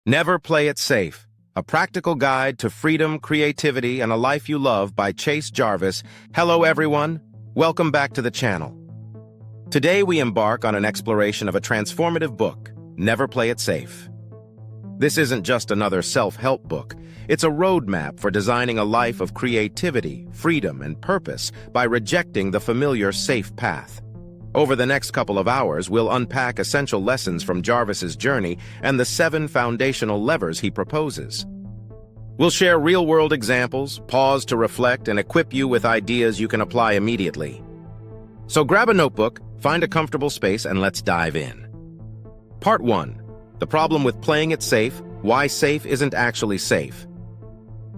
Never Play It Safe, a practical guide to freedom, creativity, and a life you love by Jarvis. Hello everyone, welcome back to the channel. Today we embark on an exploration of a transformative book, Never Play It Safe. This isn't just another self-help book, it's a roadmap for designing a life of creativity, freedom, and purpose by rejecting the familiar safe path. Over the next couple of hours, we'll unpack essential lessons from Jarvis's journey and the 7 foundational levers he proposes. We'll share real-world examples, pause to reflect, and equip you with ideas you can apply immediately. So grab a notebook, find a comfortable space, and let's dive in. Part 1. The problem with playing it safe, why safe isn't actually safe.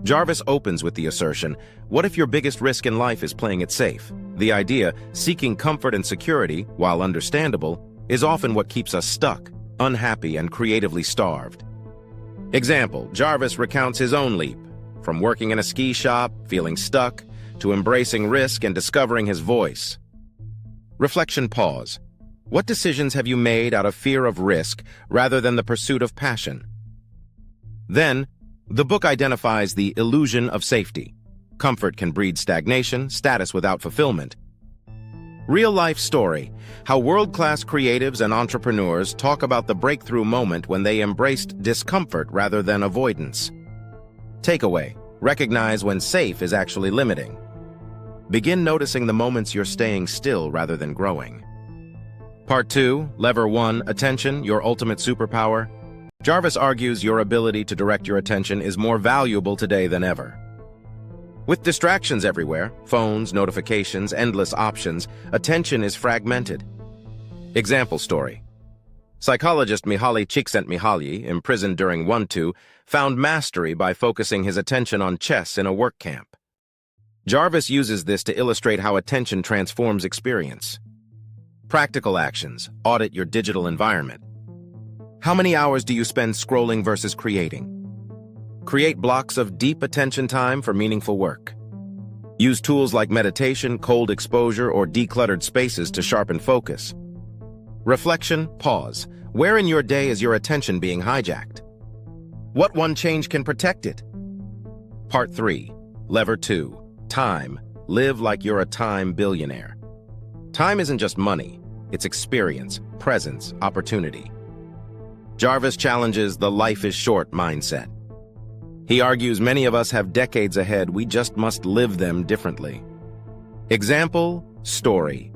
Jarvis opens with the assertion, what if your biggest risk in life is playing it safe? The idea, seeking comfort and security, while understandable, is often what keeps us stuck, unhappy, and creatively starved. Example, Jarvis recounts his own leap, from working in a ski shop, feeling stuck, to embracing risk and discovering his voice. Reflection pause. What decisions have you made out of fear of risk rather than the pursuit of passion? Then, the book identifies the illusion of safety. Comfort can breed stagnation, status without fulfillment. Real-life story, how world-class creatives and entrepreneurs talk about the breakthrough moment when they embraced discomfort rather than avoidance. Takeaway, recognize when safe is actually limiting. Begin noticing the moments you're staying still rather than growing. Part 2, Lever 1, Attention, Your Ultimate Superpower. Jarvis argues your ability to direct your attention is more valuable today than ever. With distractions everywhere, phones, notifications, endless options, attention is fragmented. Example story. Psychologist Mihaly Csikszentmihalyi, imprisoned during 1-2, found mastery by focusing his attention on chess in a work camp. Jarvis uses this to illustrate how attention transforms experience. Practical actions. Audit your digital environment. How many hours do you spend scrolling versus creating? Create blocks of deep attention time for meaningful work. Use tools like meditation, cold exposure, or decluttered spaces to sharpen focus. Reflection, pause. Where in your day is your attention being hijacked? What one change can protect it? Part 3. Lever 2. Time. Live like you're a time billionaire. Time isn't just money. It's experience, presence, opportunity. Jarvis challenges the life is short mindset. He argues many of us have decades ahead, we just must live them differently. Example, story.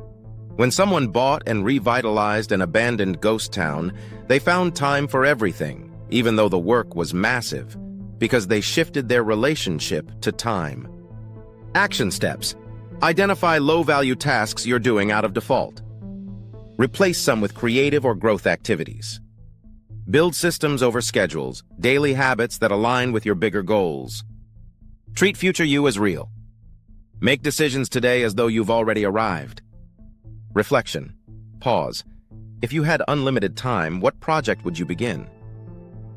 When someone bought and revitalized an abandoned ghost town, they found time for everything, even though the work was massive, because they shifted their relationship to time. Action steps. Identify low-value tasks you're doing out of default. Replace some with creative or growth activities. Build systems over schedules, daily habits that align with your bigger goals. Treat future you as real. Make decisions today as though you've already arrived. Reflection. Pause. If you had unlimited time, what project would you begin?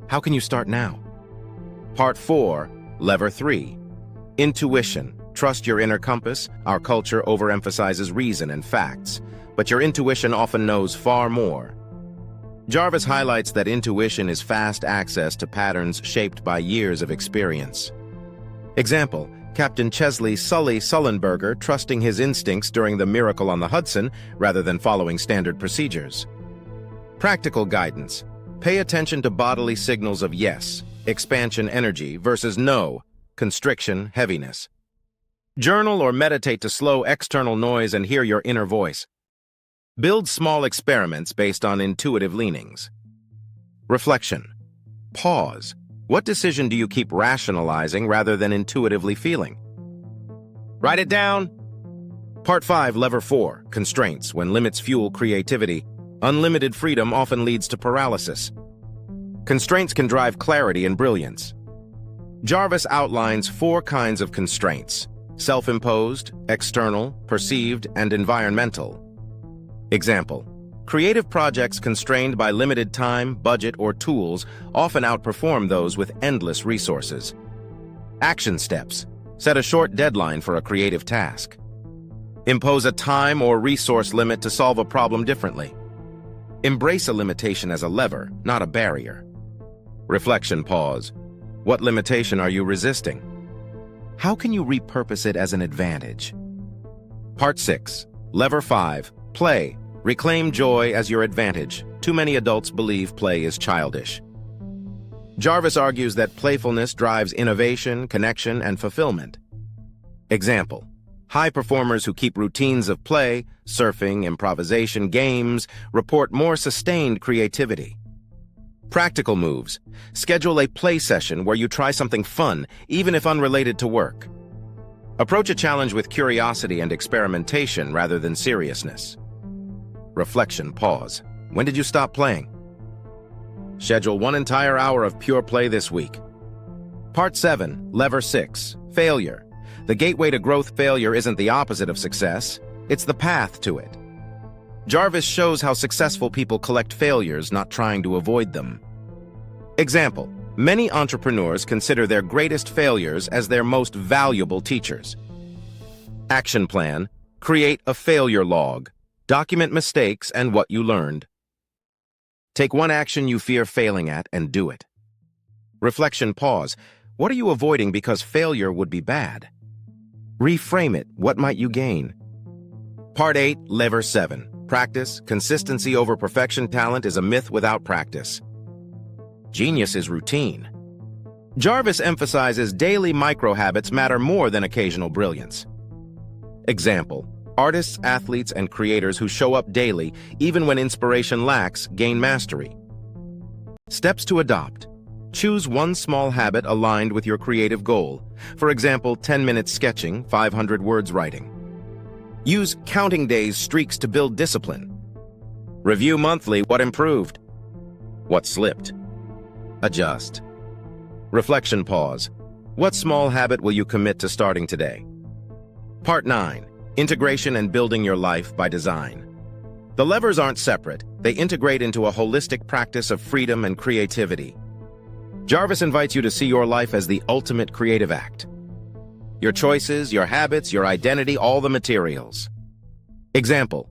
How can you start now? Part 4, Lever 3. Intuition. Trust your inner compass. Our culture overemphasizes reason and facts, but your intuition often knows far more. Jarvis highlights that intuition is fast access to patterns shaped by years of experience. Example, Captain Chesley Sully Sullenberger trusting his instincts during the miracle on the Hudson rather than following standard procedures. Practical guidance. Pay attention to bodily signals of yes, expansion energy, versus no, constriction, heaviness. Journal or meditate to slow external noise and hear your inner voice. Build small experiments based on intuitive leanings. Reflection. Pause. What decision do you keep rationalizing rather than intuitively feeling? Write it down. Part 5, Lever 4, Constraints. When limits fuel creativity, unlimited freedom often leads to paralysis. Constraints can drive clarity and brilliance. Jarvis outlines 4 kinds of constraints: self-imposed, external, perceived, and environmental. Example, creative projects constrained by limited time, budget, or tools often outperform those with endless resources. Action steps. Set a short deadline for a creative task. Impose a time or resource limit to solve a problem differently. Embrace a limitation as a lever, not a barrier. Reflection pause. What limitation are you resisting? How can you repurpose it as an advantage? Part 6. Lever 5. Play. Reclaim joy as your advantage. Too many adults believe play is childish. Jarvis argues that playfulness drives innovation, connection, and fulfillment. Example: high performers who keep routines of play, surfing, improvisation, games, report more sustained creativity. Practical moves. Schedule a play session where you try something fun, even if unrelated to work. Approach a challenge with curiosity and experimentation rather than seriousness. Reflection pause. When did you stop playing? Schedule 1 entire hour of pure play this week. Part 7. Lever 6. Failure. The gateway to growth. Failure isn't the opposite of success, it's the path to it. Jarvis shows how successful people collect failures, not trying to avoid them. Example: many entrepreneurs consider their greatest failures as their most valuable teachers. Action plan: create a failure log. Document mistakes and what you learned. Take one action you fear failing at and do it. Reflection pause. What are you avoiding because failure would be bad? Reframe it. What might you gain? Part 8. Lever 7. Practice. Consistency over perfection. Talent is a myth without practice. Genius is routine. Jarvis emphasizes daily micro-habits matter more than occasional brilliance. Example: artists, athletes, and creators who show up daily, even when inspiration lacks, gain mastery. Steps to adopt. Choose one small habit aligned with your creative goal. For example, 10 minutes sketching, 500 words writing. Use counting days streaks to build discipline. Review monthly what improved, what slipped. Adjust. Reflection pause. What small habit will you commit to starting today? Part 9. Integration and building your life by design. The levers aren't separate. They integrate into a holistic practice of freedom and creativity. Jarvis invites you to see your life as the ultimate creative act. Your choices, your habits, your identity, all the materials. Example: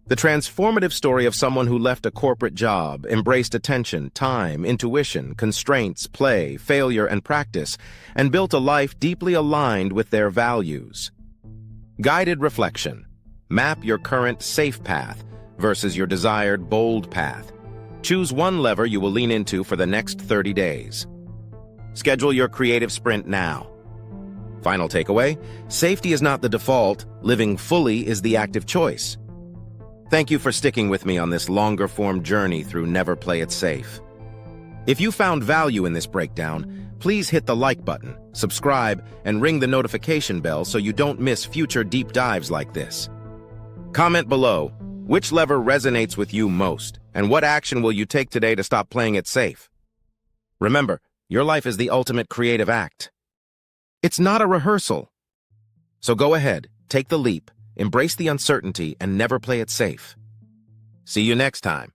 the transformative story of someone who left a corporate job, embraced attention, time, intuition, constraints, play, failure, and practice, and built a life deeply aligned with their values. Guided reflection. Map your current safe path versus your desired bold path. Choose one lever you will lean into for the next 30 days. Schedule your creative sprint now. Final takeaway: safety is not the default, living fully is the active choice. Thank you for sticking with me on this longer-form journey through Never Play It Safe. If you found value in this breakdown, please hit the like button, subscribe, and ring the notification bell so you don't miss future deep dives like this. Comment below, which lever resonates with you most, and what action will you take today to stop playing it safe? Remember, your life is the ultimate creative act. It's not a rehearsal. So go ahead, take the leap, embrace the uncertainty, and never play it safe. See you next time.